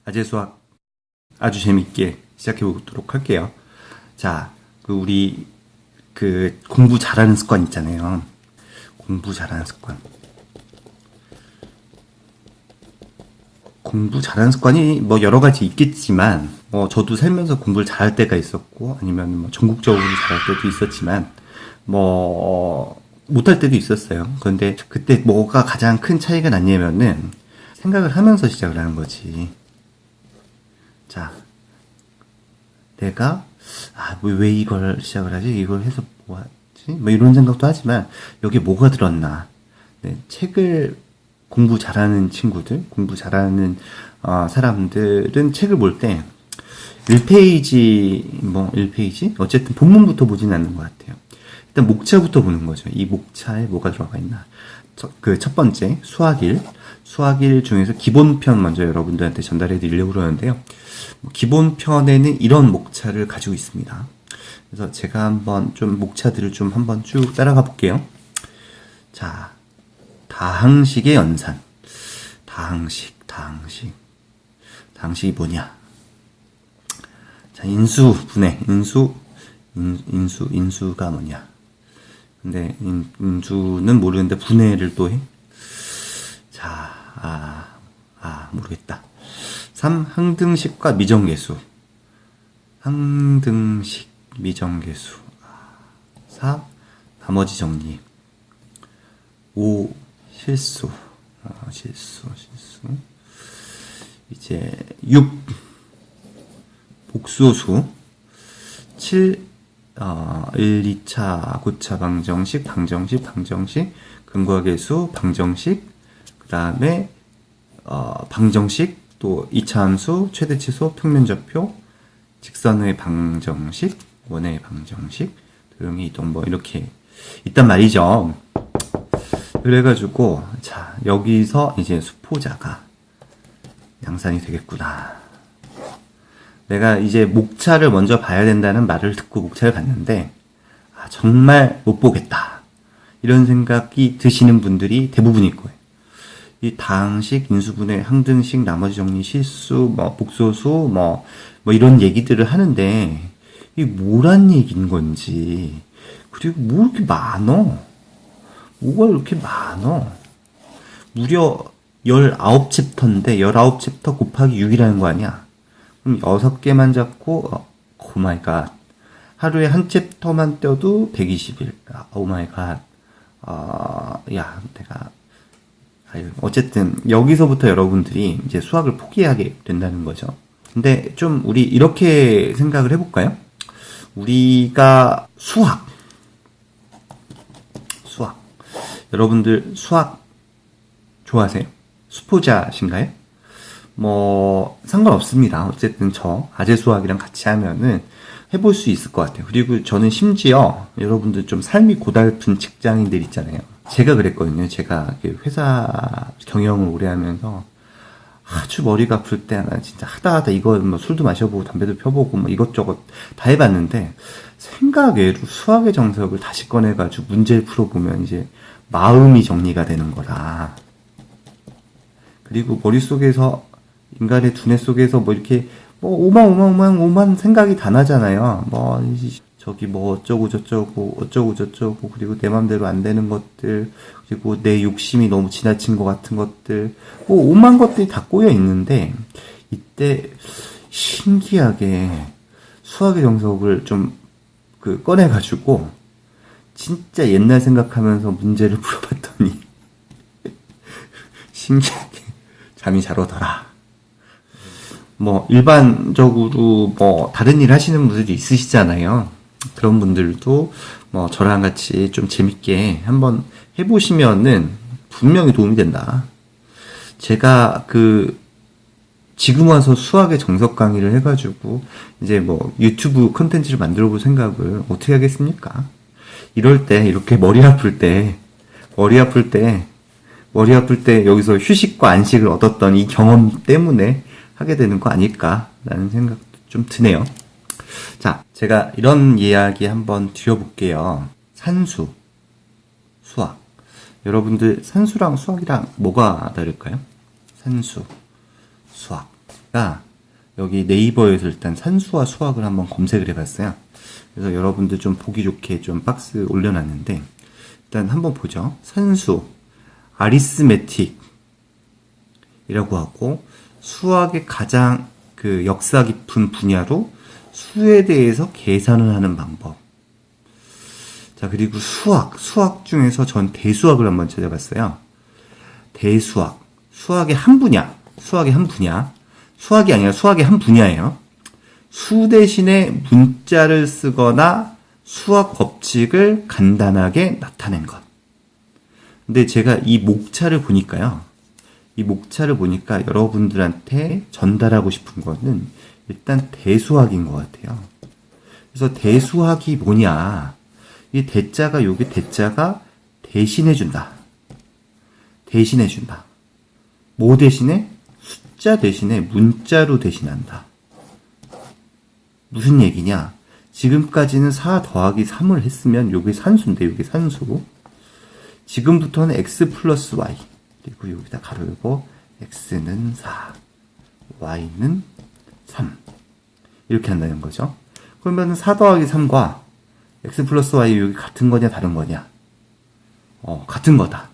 아재 수학 아주 재밌게 시작해 보도록 할게요. 자, 우리 공부 잘하는 습관 있잖아요. 공부 잘하는 습관. 공부 잘하는 습관이 뭐 여러 가지 있겠지만, 저도 살면서 공부를 잘할 때가 있었고, 아니면 뭐 전국적으로 잘할 때도 있었지만, 못할 때도 있었어요. 그런데 그때 뭐가 가장 큰 차이가 났냐면은, 생각을 하면서 시작을 하는 거지. 자, 내가, 왜 이걸 시작을 하지? 이걸 해서 뭐 하지? 뭐 이런 생각도 하지만, 여기에 뭐가 들었나? 네, 책을 공부 잘하는 친구들, 공부 잘하는 사람들은 책을 볼 때 1페이지, 1페이지? 어쨌든 본문부터 보진 않는 것 같아요. 일단 목차부터 보는 거죠. 이 목차에 뭐가 들어가 있나. 첫 번째, 수학일. 수학일 중에서 기본편 먼저 여러분들한테 전달해 드리려고 그러는데요. 기본편에는 이런 목차를 가지고 있습니다. 그래서 제가 한번 좀 목차들을 좀 한번 쭉 따라가 볼게요. 자, 다항식의 연산. 다항식이 뭐냐? 자, 인수분해. 인수가 뭐냐? 근데 인수는 모르는데 분해를 또 해? 자, 모르겠다. 3. 항등식과 미정계수. 항등식, 미정계수. 4. 나머지 정리. 5. 실수. 이제 6. 복소수. 7. 1, 2차, 고차 방정식, 근과계수, 방정식, 그 다음에 방정식, 또 2차 함수, 최대치수, 평면좌표, 직선의 방정식, 원의 방정식, 도형의 이동, 이렇게 있단 말이죠. 그래가지고, 자, 여기서 이제 수포자가 양산이 되겠구나. 내가 이제 목차를 먼저 봐야 된다는 말을 듣고 목차를 봤는데, 정말 못 보겠다. 이런 생각이 드시는 분들이 대부분일 거예요. 이 다항식, 인수분해, 항등식, 나머지 정리, 실수, 복소수, 이런 얘기들을 하는데, 이게 뭐란 얘기인 건지, 그리고 뭐 이렇게 많어? 뭐가 이렇게 많어? 무려 19챕터인데, 19챕터 곱하기 6이라는 거 아니야? 그럼 6개만 잡고, 오 마이 갓. 하루에 한 챕터만 떼어도 120일. 오 마이 갓. 어쨌든, 여기서부터 여러분들이 이제 수학을 포기하게 된다는 거죠. 근데 좀 우리 이렇게 생각을 해볼까요? 우리가 수학. 여러분들 수학 좋아하세요? 수포자신가요? 상관없습니다. 어쨌든 아재 수학이랑 같이 하면은 해볼 수 있을 것 같아요. 그리고 저는 심지어 여러분들 좀 삶이 고달픈 직장인들 있잖아요. 제가 그랬거든요. 제가 회사 경영을 오래 하면서 아주 머리가 아플 때 나 진짜 하다 이거 술도 마셔보고 담배도 펴보고 이것저것 다 해봤는데 생각 외로 수학의 정석을 다시 꺼내가지고 문제를 풀어보면 이제 마음이 정리가 되는 거라. 그리고 머릿속에서 인간의 두뇌 속에서 이렇게 오만 생각이 다 나잖아요. 어쩌고 저쩌고 그리고 내 맘대로 안 되는 것들, 그리고 내 욕심이 너무 지나친 것 같은 것들, 오만 것들이 다 꼬여 있는데 이때 신기하게 수학의 정석을 좀 꺼내가지고 진짜 옛날 생각하면서 문제를 풀어봤더니 신기하게 잠이 잘 오더라. 일반적으로 다른 일 하시는 분들이 있으시잖아요. 그런 분들도 저랑 같이 좀 재밌게 한번 해보시면은 분명히 도움이 된다. 제가 지금 와서 수학의 정석 강의를 해가지고 이제 유튜브 컨텐츠를 만들어 볼 생각을 어떻게 하겠습니까? 이럴 때 이렇게 머리 아플 때 여기서 휴식과 안식을 얻었던 이 경험 때문에 하게 되는 거 아닐까라는 생각도 좀 드네요. 자, 제가 이런 이야기 한번 드려볼게요. 산수, 수학. 여러분들 산수랑 수학이랑 뭐가 다를까요? 산수, 수학. 여기 네이버에서 일단 산수와 수학을 한번 검색을 해봤어요. 그래서 여러분들 좀 보기 좋게 좀 박스 올려놨는데, 일단 한번 보죠. 산수, 아리스메틱이라고 하고, 수학의 가장 그 역사 깊은 분야로 수에 대해서 계산을 하는 방법. 자, 그리고 수학 중에서 전 대수학을 한번 찾아봤어요. 대수학, 수학의 한 분야, 수학이 아니라 수학의 한 분야예요. 수 대신에 문자를 쓰거나 수학 법칙을 간단하게 나타낸 것. 근데 제가 이 목차를 보니까 여러분들한테 전달하고 싶은 거는 일단 대수학인 것 같아요. 그래서 대수학이 뭐냐? 이 여기 대자가 대신해준다. 뭐 대신에? 숫자 대신에 문자로 대신한다. 무슨 얘기냐? 지금까지는 4 더하기 3을 했으면 요게 산수인데, 요게 산수. 지금부터는 x 플러스 y. 그리고 여기다 가로 열고 x는 4, y는 3. 이렇게 한다는 거죠. 그러면 4 더하기 3과 x 플러스 y 여기 같은 거냐 다른 거냐? 같은 거다.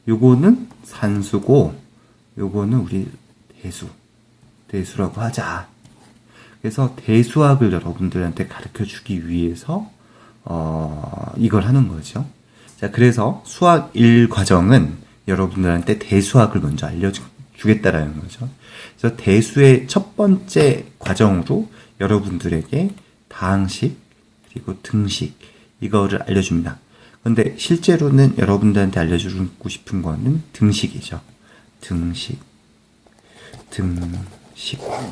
요거는 산수고 요거는 우리 대수라고 하자. 그래서 대수학을 여러분들한테 가르쳐 주기 위해서 이걸 하는 거죠. 자, 그래서 수학 1과정은 여러분들한테 대수학을 먼저 알려주겠다라는 거죠. 그래서 대수의 첫 번째 과정으로 여러분들에게 다항식 그리고 등식 이거를 알려줍니다. 근데 실제로는 여러분들한테 알려주고 싶은 거는 등식이죠. 등식.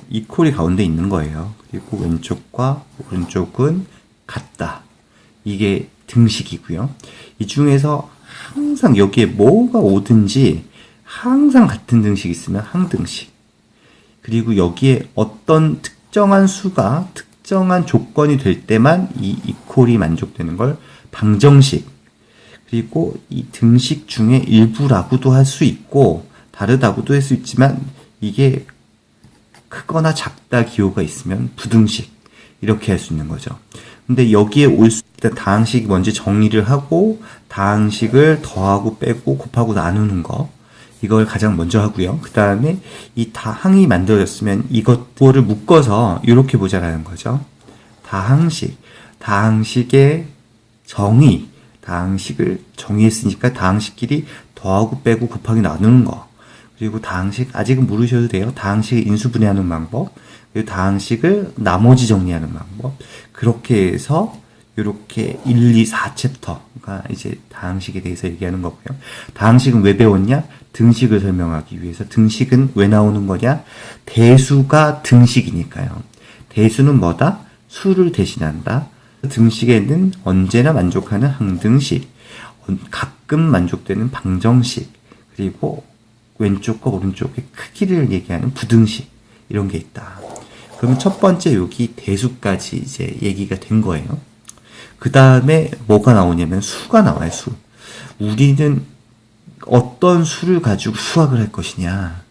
이 콜이 가운데 있는 거예요. 그리고 왼쪽과 오른쪽은 같다. 이게 등식이고요. 이 중에서 항상 여기에 뭐가 오든지 항상 같은 등식이 있으면 항등식. 그리고 여기에 어떤 특정한 수가 특정한 조건이 될 때만 이 이퀄이 만족되는 걸 방정식. 그리고 이 등식 중에 일부라고도 할 수 있고 다르다고도 할 수 있지만 이게 크거나 작다 기호가 있으면 부등식 이렇게 할 수 있는 거죠. 근데 여기에 일단 다항식 먼저 정리를 하고 다항식을 더하고 빼고 곱하고 나누는 거 이걸 가장 먼저 하고요. 그 다음에 이 다항이 만들어졌으면 이거를 묶어서 이렇게 보자라는 거죠. 다항식의 정의, 다항식을 정의했으니까 다항식끼리 더하고 빼고 곱하기 나누는 거. 그리고 다항식 아직은 모르셔도 돼요. 다항식을 인수분해하는 방법, 그리고 다항식을 나머지 정리하는 방법. 그렇게 해서 이렇게 1, 2, 4챕터가 이제 다항식에 대해서 얘기하는 거고요. 다항식은 왜 배웠냐? 등식을 설명하기 위해서. 등식은 왜 나오는 거냐? 대수가 등식이니까요. 대수는 뭐다? 수를 대신한다. 등식에는 언제나 만족하는 항등식, 가끔 만족되는 방정식, 그리고 왼쪽과 오른쪽의 크기를 얘기하는 부등식 이런 게 있다. 그러면 첫 번째 여기 대수까지 이제 얘기가 된 거예요. 그 다음에 뭐가 나오냐면 수가 나와요. 수. 우리는 어떤 수를 가지고 수학을 할 것이냐.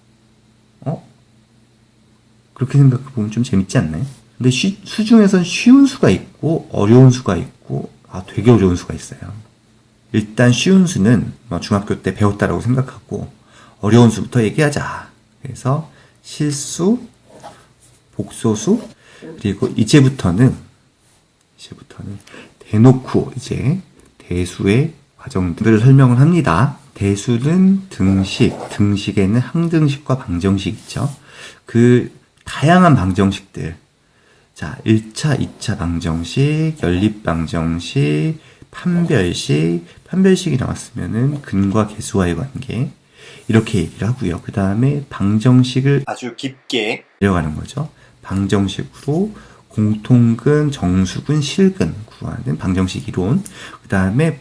그렇게 생각해보면 좀 재밌지 않나요? 근데 수 중에선 쉬운 수가 있고 어려운 수가 있고 되게 어려운 수가 있어요. 일단 쉬운 수는 중학교 때 배웠다라고 생각하고 어려운 수부터 얘기하자. 그래서 실수, 복소수, 그리고 이제부터는 대놓고 이제 대수의 과정들을 설명을 합니다. 대수는 등식에는 항등식과 방정식 있죠. 그 다양한 방정식들. 자, 1차, 2차 방정식, 연립방정식, 판별식이 나왔으면은 근과 계수와의 관계. 이렇게 얘기를 하고요. 그 다음에 방정식을 아주 깊게 내려가는 거죠. 방정식으로 공통근, 정수근, 실근 구하는 방정식 이론. 그 다음에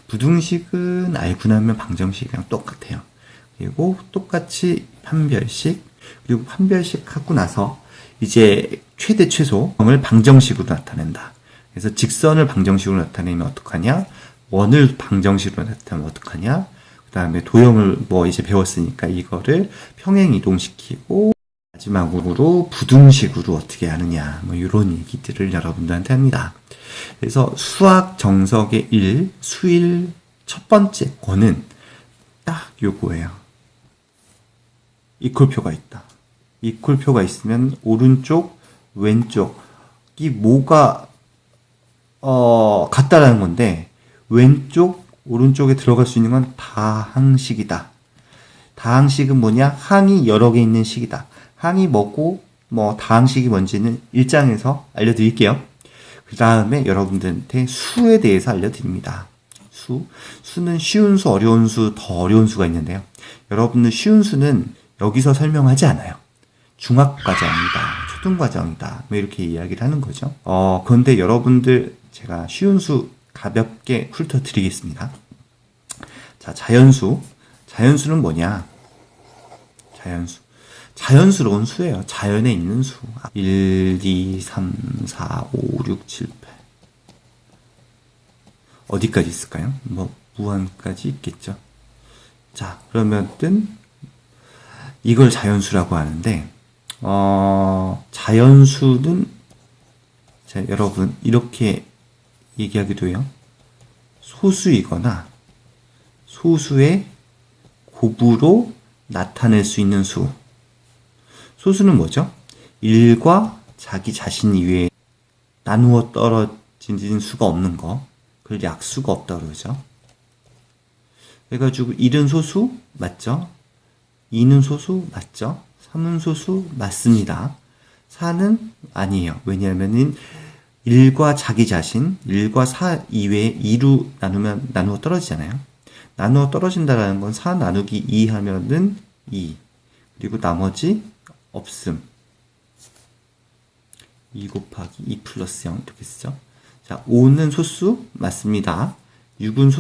부등식은 알고 나면 방정식이랑 똑같아요. 그리고 똑같이 판별식, 그리고 판별식 하고 나서 이제 최대 최소를 방정식으로 나타낸다. 그래서 직선을 방정식으로 나타내면 어떡하냐? 원을 방정식으로 나타내면 어떡하냐? 그 다음에 도형을 이제 배웠으니까 이거를 평행 이동시키고 마지막으로 부등식으로 어떻게 하느냐, 뭐 이런 얘기들을 여러분들한테 합니다. 그래서 수학 정석의 1, 수일 첫 번째 권은 딱 요거예요. 이퀄표가 있다. 이퀄표가 있으면 오른쪽, 왼쪽이 뭐가 같다라는 건데, 왼쪽, 오른쪽에 들어갈 수 있는 건 다항식이다. 다항식은 뭐냐? 항이 여러 개 있는 식이다. 항이 뭐고, 뭐 다항식이 뭔지는 1장에서 알려드릴게요. 그 다음에 여러분들한테 수에 대해서 알려드립니다. 수는 쉬운 수, 어려운 수, 더 어려운 수가 있는데요. 여러분들 쉬운 수는 여기서 설명하지 않아요. 중학과정이다, 초등과정이다, 뭐 이렇게 이야기를 하는 거죠. 그런데 여러분들 제가 쉬운 수 가볍게 훑어드리겠습니다. 자, 자연수는 뭐냐? 자연스러운 수예요. 자연에 있는 수. 1, 2, 3, 4, 5, 6, 7, 8. 어디까지 있을까요? 뭐 무한까지 있겠죠. 자, 그러면은 이걸 자연수라고 하는데, 자연수는, 자, 여러분 이렇게 얘기하기도 해요. 소수이거나 소수의 곱으로 나타낼 수 있는 수. 소수는 뭐죠? 1과 자기 자신 이외에 나누어 떨어진 수가 없는 거. 그걸 약수가 없다 그러죠. 그래가지고 1은 소수 맞죠? 2는 소수 맞죠? 3은 소수 맞습니다. 4는 아니에요. 왜냐하면은 1과 자기 자신, 1과 4 이외에 2로 나누면 나누어 떨어지잖아요. 나누어 떨어진다라는 건 4 나누기 2 하면은 2. 그리고 나머지 없음. 2 곱하기 2 플러스 0 이렇게 쓰죠. 자, 5는 소수 맞습니다. 6은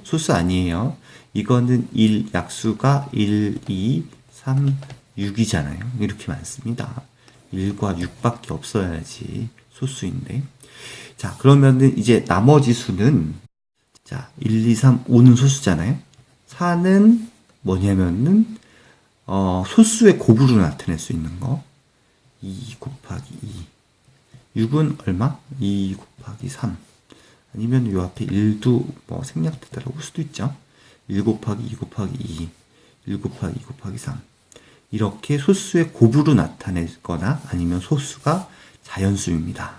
소수 아니에요. 이거는 1, 약수가 1, 2, 3, 6이잖아요. 이렇게 많습니다. 1과 6밖에 없어야지 소수인데. 자, 그러면은 이제 나머지 수는, 자, 1, 2, 3, 5는 소수잖아요. 4는 뭐냐면은, 소수의 곱으로 나타낼 수 있는 거. 2 곱하기 2. 6은 얼마? 2 곱하기 3. 아니면 요 앞에 1도 뭐 생략되더라고 할 수도 있죠. 1 곱하기 2 곱하기 2. 1 곱하기 2 곱하기 3. 이렇게 소수의 곱으로 나타내거나 아니면 소수가 자연수입니다.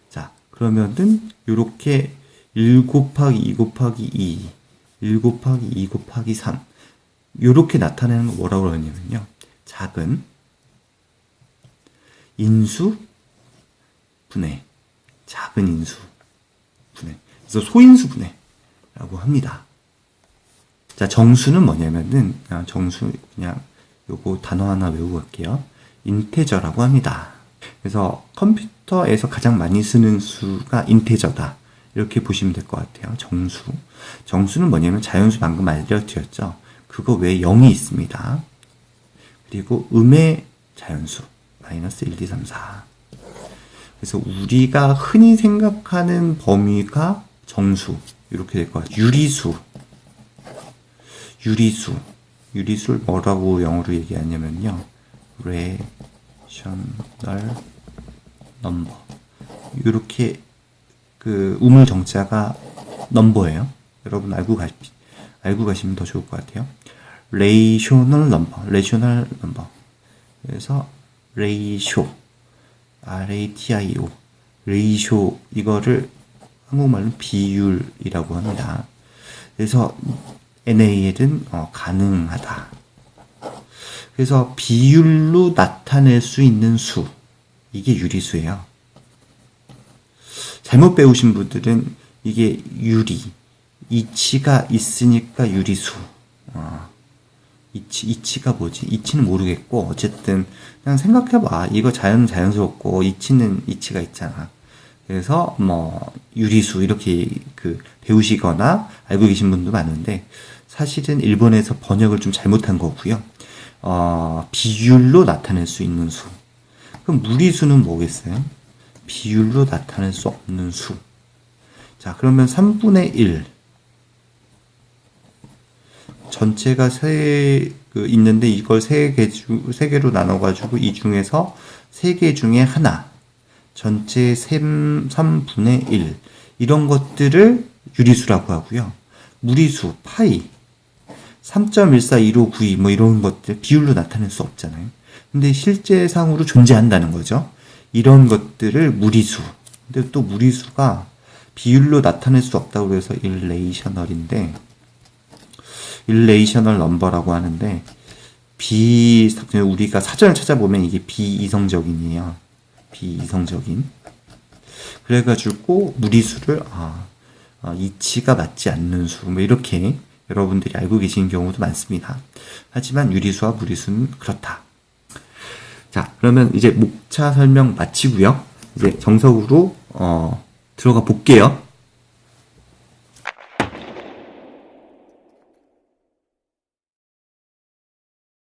자, 그러면은 요렇게 1 곱하기 2 곱하기 2, 1 곱하기 2 곱하기 3 요렇게 나타내는 거 뭐라고 그러냐면요. 작은 인수 분해, 작은 인수 분해. 그래서 소인수 분해라고 합니다. 자, 정수는 뭐냐면은, 정수 그냥 요거 단어 하나 외우고 갈게요. 인테저라고 합니다. 그래서 컴퓨터에서 가장 많이 쓰는 수가 인테저다. 이렇게 보시면 될 것 같아요. 정수는 뭐냐면 자연수 방금 알려드렸죠. 그거 외에 0이 있습니다. 그리고 음의 자연수. 마이너스 1, 2, 3, 4. 그래서 우리가 흔히 생각하는 범위가 정수. 이렇게 될 것 같아요. 유리수를 뭐라고 영어로 얘기하냐면요. rational number. 이렇게 그 우물 정자가 넘버예요. 여러분 알고 가시면 더 좋을 것 같아요. rational number. 그래서 ratio, ratio, ratio 이거를 한국말로 비율이라고 합니다. 그래서 NaL은 가능하다. 그래서 비율로 나타낼 수 있는 수, 이게 유리수예요. 잘못 배우신 분들은 이게 이치가 있으니까 유리수. 이치가 뭐지? 이치는 모르겠고 어쨌든 그냥 생각해봐. 이거 자연스럽고 이치는 이치가 있잖아. 그래서 뭐 유리수 이렇게 그 배우시거나 알고 계신 분도 많은데 사실은 일본에서 번역을 좀 잘못한 거고요. 비율로 나타낼 수 있는 수. 그럼 무리수는 뭐겠어요? 비율로 나타낼 수 없는 수. 자, 그러면 3분의 1. 전체가 있는데 이걸 세 개로 나눠가지고 이 중에서 세 개 중에 하나, 전체 3분의 1 이런 것들을 유리수라고 하고요. 무리수, 파이, 3.141592 뭐 이런 것들 비율로 나타낼 수 없잖아요. 근데 실제상으로 존재한다는 거죠. 이런 것들을 무리수. 근데 또 무리수가 비율로 나타낼 수 없다고 해서 일레이셔널인데, 일레이셔널 넘버라고 하는데, 우리가 사전을 찾아보면 이게 비이성적인이에요. 비이성적인. 그래가지고 무리수를 이치가 맞지 않는 수, 뭐 이렇게 여러분들이 알고 계신 경우도 많습니다. 하지만 유리수와 무리수는 그렇다. 자, 그러면 이제 목차 설명 마치고요. 이제 정석으로 들어가 볼게요.